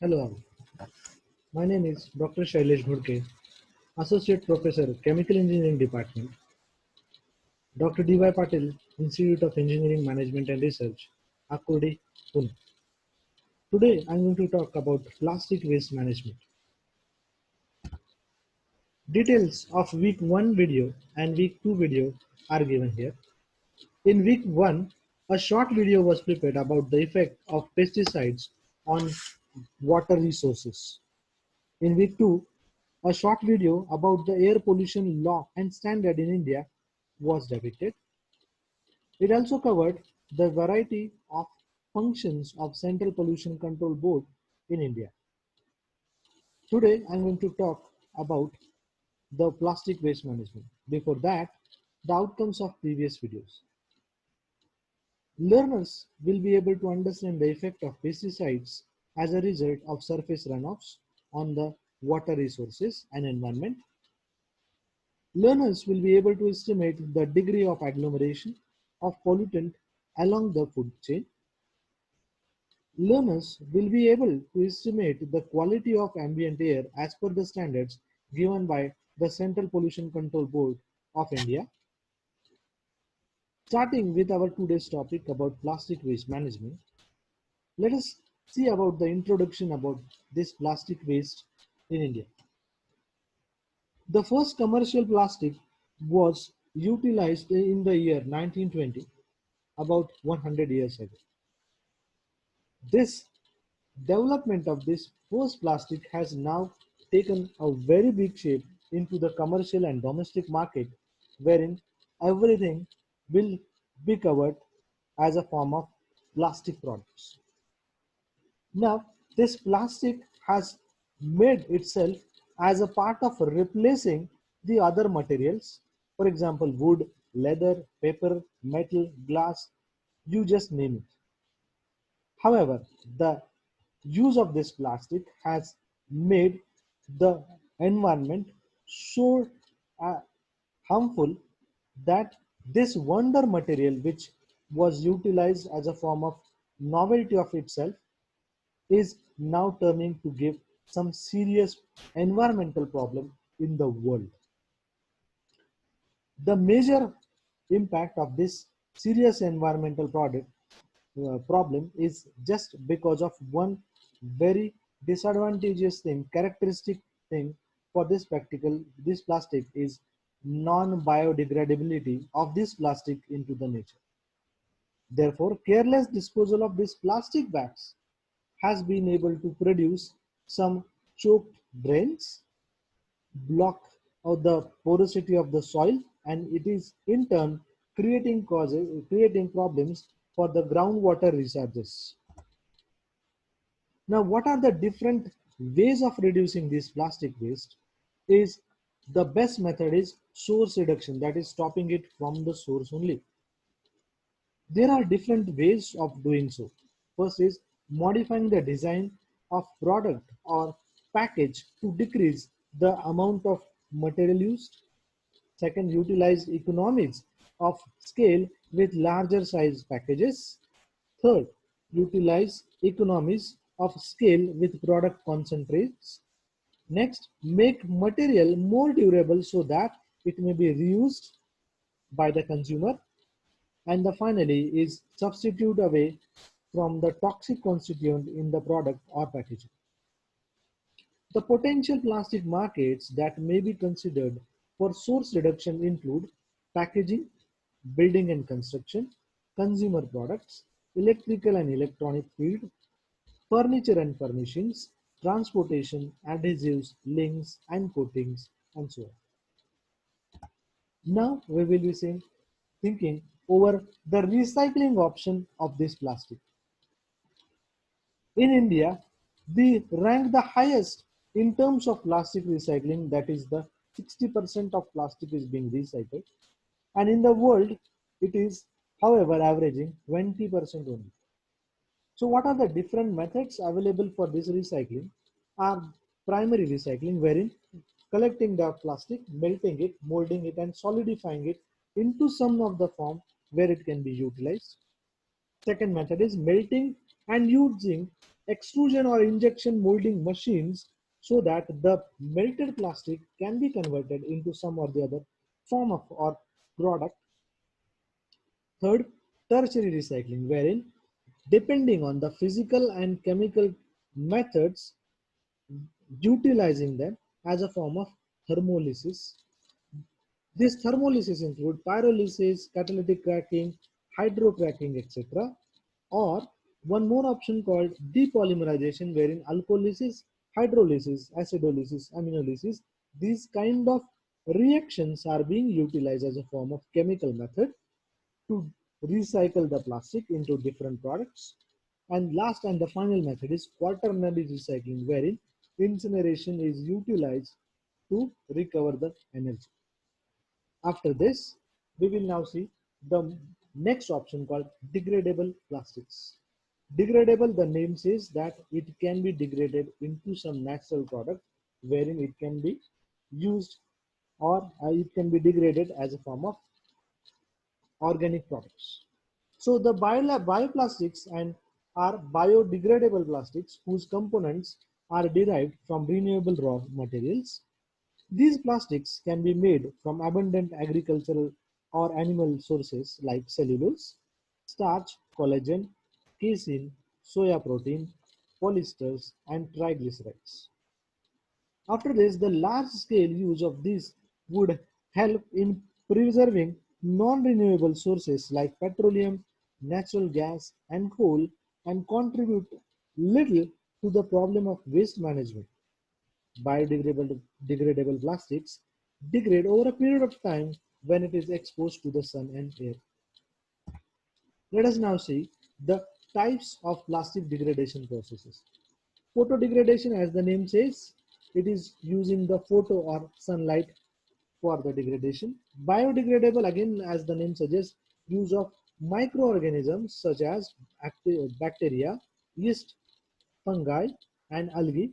Hello all. My name is Dr. Shailesh Ghurke, Associate Professor, Chemical Engineering Department, Dr. D.Y. Patil, Institute of Engineering Management and Research, Akodi, Pune. Today I am going to talk about plastic waste management. Details of week 1 video and week 2 video are given here. In week 1, a short video was prepared about the effect of pesticides on water resources. In week 2, a short video about the air pollution law and standard in India was depicted. It also covered the variety of functions of Central Pollution Control Board in India. Today I'm going to talk about the plastic waste management. Before that, the outcomes of previous videos. Learners will be able to understand the effect of pesticides as a result of surface runoffs on the water resources and environment. Learners will be able to estimate the degree of agglomeration of pollutant along the food chain. Learners will be able to estimate the quality of ambient air as per the standards given by the Central Pollution Control Board of India. Starting with our today's topic about plastic waste management, let us see about the introduction about this plastic waste in India. The first commercial plastic was utilized in the year 1920, about 100 years ago. This development of this first plastic has now taken a very big shape into the commercial and domestic market, wherein everything will be covered as a form of plastic products. Now, this plastic has made itself as a part of replacing the other materials, for example, wood, leather, paper, metal, glass, you just name it. However, the use of this plastic has made the environment so uh, harmful that this wonder material, which was utilized as a form of novelty of itself, is now turning to give some serious environmental problem in the world. The major impact of this serious environmental problem is just because of one very disadvantageous thing, characteristic thing for this plastic is non-biodegradability of this plastic into the nature. Therefore, careless disposal of these plastic bags has been able to produce some choked drains, block of the porosity of the soil, and it is in turn creating problems for the groundwater recharges. Now, what are the different ways of reducing this plastic waste? Is the best method is source reduction, that is stopping it from the source only. There are different ways of doing so. First is modifying the design of product or package to decrease the amount of material used. Second, utilize economies of scale with larger size packages. Third, utilize economies of scale with product concentrates. Next, make material more durable so that it may be reused by the consumer. And the finally is substitute away from the toxic constituent in the product or packaging. The potential plastic markets that may be considered for source reduction include packaging, building and construction, consumer products, electrical and electronic field, furniture and furnishings, transportation, adhesives, links and coatings, and so on. Now we will be thinking over the recycling option of this plastic. In India, we rank the highest in terms of plastic recycling, that is the 60% of plastic is being recycled. And in the world, it is, however, averaging 20% only. So what are the different methods available for this recycling? Are primary recycling, wherein collecting the plastic, melting it, molding it, and solidifying it into some of the form where it can be utilized. Second method is melting and using extrusion or injection molding machines so that the melted plastic can be converted into some or the other form of or product. Third, tertiary recycling, wherein depending on the physical and chemical methods, utilizing them as a form of thermolysis. These thermolysis include pyrolysis, catalytic cracking, hydrocracking, etc. Or one more option called depolymerization, wherein alcoholysis, hydrolysis, acidolysis, aminolysis, these kind of reactions are being utilized as a form of chemical method to recycle the plastic into different products. And last and the final method is quaternary recycling, wherein incineration is utilized to recover the energy. After this, we will now see the next option called degradable plastics. Degradable, the name says that it can be degraded into some natural product wherein it can be used or it can be degraded as a form of organic products. So the bioplastics and are biodegradable plastics whose components are derived from renewable raw materials. These plastics can be made from abundant agricultural or animal sources like cellulose, starch, collagen, casein, soya protein, polyesters, and triglycerides. After this, the large-scale use of these would help in preserving non-renewable sources like petroleum, natural gas, and coal and contribute little to the problem of waste management. Biodegradable plastics degrade over a period of time when it is exposed to the sun and air. Let us now see the types of plastic degradation processes. Photodegradation, as the name says, it is using the photo or sunlight for the degradation. Biodegradable, again, as the name suggests, use of microorganisms such as bacteria, yeast, fungi, and algae.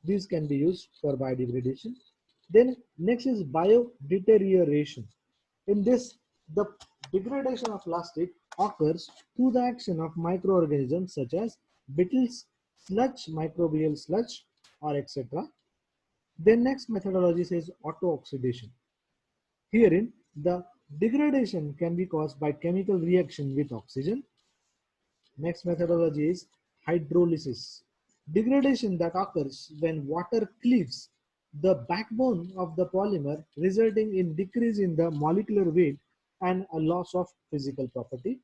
These can be used for biodegradation. Then next is biodeterioration. In this, the degradation of plastic occurs through the action of microorganisms such as beetles, sludge, microbial sludge, or etc. Then next methodology says auto-oxidation. Herein, the degradation can be caused by chemical reaction with oxygen. Next methodology is hydrolysis. Degradation that occurs when water cleaves the backbone of the polymer, resulting in decrease in the molecular weight and a loss of physical property.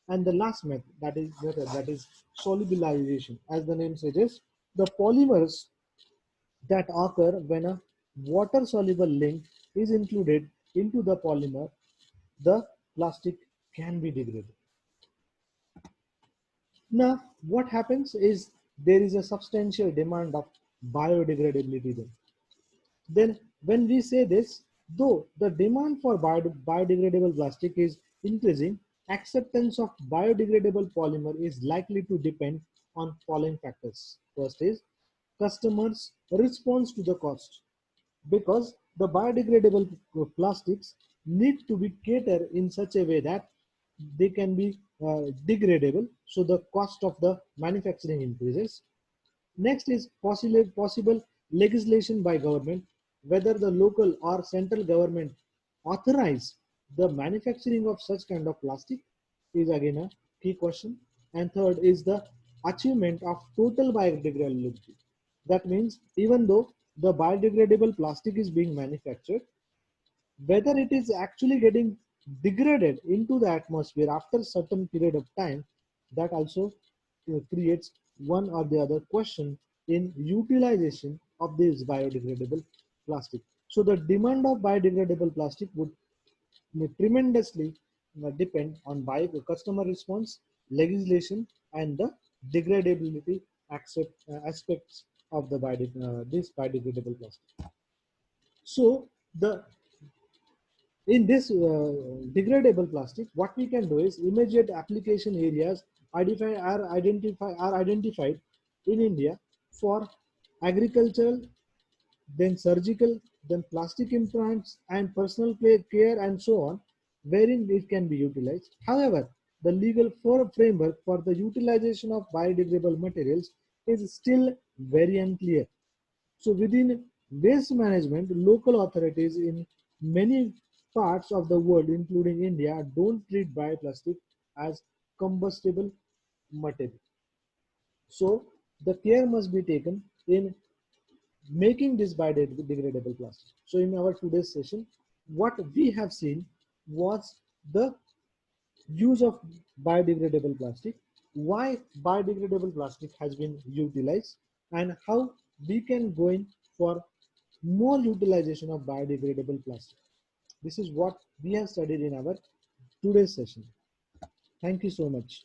And the last method that is solubilization. As the name suggests, the polymers that occur when a water-soluble link is included into the polymer, the plastic can be degraded. Now, what happens is there is a substantial demand of biodegradability then when we say this, though the demand for biodegradable plastic is increasing, acceptance of biodegradable polymer is likely to depend on following factors. First is customers' response to the cost, because the biodegradable plastics need to be catered in such a way that they can be degradable, so the cost of the manufacturing increases. Next is possible legislation by government, whether the local or central government authorize the manufacturing of such kind of plastic is again a key question. And third is the achievement of total biodegradability. That means even though the biodegradable plastic is being manufactured, whether it is actually getting degraded into the atmosphere after a certain period of time, that also creates one or the other question in utilization of this biodegradable plastic. So the demand of biodegradable plastic would tremendously depend on customer response, legislation, and the degradability aspects of the this biodegradable plastic. So the in this degradable plastic, what we can do is immediate application areas are identified in India for agricultural, then surgical, then plastic implants and personal care and so on, wherein it can be utilized. However, the legal framework for the utilization of biodegradable materials is still very unclear. So within waste management, local authorities in many parts of the world, including India, don't treat bioplastic as combustible material. So the care must be taken in making this biodegradable plastic. So in our today's session, what we have seen was the use of biodegradable plastic, why biodegradable plastic has been utilized, and how we can go in for more utilization of biodegradable plastic. This is what we have studied in our today's session. Thank you so much.